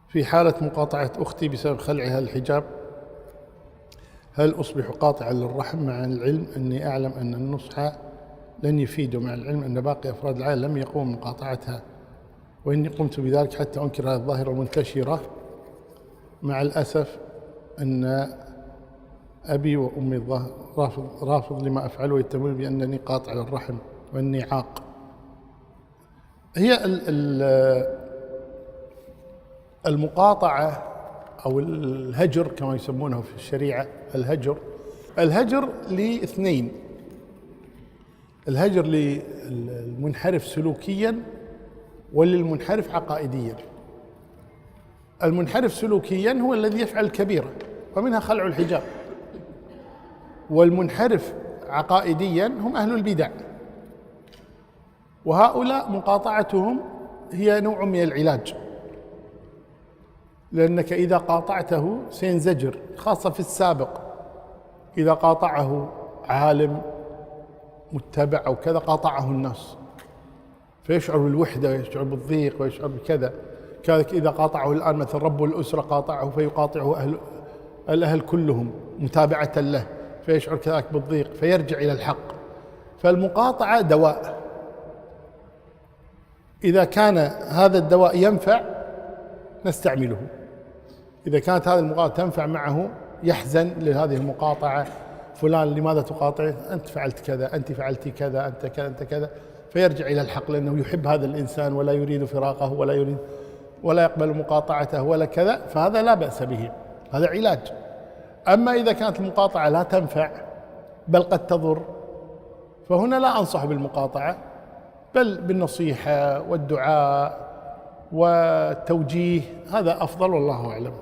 في حالة مقاطعة أختي بسبب خلعها الحجاب، هل أصبح قاطعا للرحم مع العلم أني أعلم أن النصح لن يفيد، مع العلم أن باقي أفراد العائلة لم يقوموا بمقاطعتها، وإني قمت بذلك حتى أنكر هذه الظاهرة المنتشرة؟ مع الأسف أن أبي وأمي رافض لما أفعله، ويتهمون بأنني قاطع للرحم وأني عاق. هي المقاطعة أو الهجر كما يسمونه في الشريعة، الهجر لاثنين: الهجر للمنحرف سلوكيا وللمنحرف عقائديا. المنحرف سلوكيا هو الذي يفعل الكبيرة ومنها خلع الحجاب، والمنحرف عقائديا هم أهل البدع، وهؤلاء مقاطعتهم هي نوع من العلاج، لأنك إذا قاطعته سينزجر، خاصة في السابق إذا قاطعه عالم متبع أو كذا قاطعه الناس فيشعر بالوحدة ويشعر بالضيق ويشعر بكذا. كذلك إذا قاطعه الآن مثل رب الأسرة قاطعه فيقاطعه الأهل كلهم متابعة له، فيشعر كذلك بالضيق فيرجع إلى الحق. فالمقاطعة دواء، إذا كان هذا الدواء ينفع نستعمله، إذا كانت هذه المقاطعة تنفع معه يحزن لهذه المقاطعة، فلان لماذا تقاطع؟ أنت فعلت كذا، أنت فعلت كذا، أنت كذا، أنت كذا، فيرجع إلى الحق لأنه يحب هذا الإنسان ولا يريد فراقه ولا يقبل مقاطعته ولا كذا، فهذا لا بأس به، هذا علاج. أما إذا كانت المقاطعة لا تنفع بل قد تضر، فهنا لا أنصح بالمقاطعة، بل بالنصيحة والدعاء والتوجيه، هذا أفضل والله أعلم.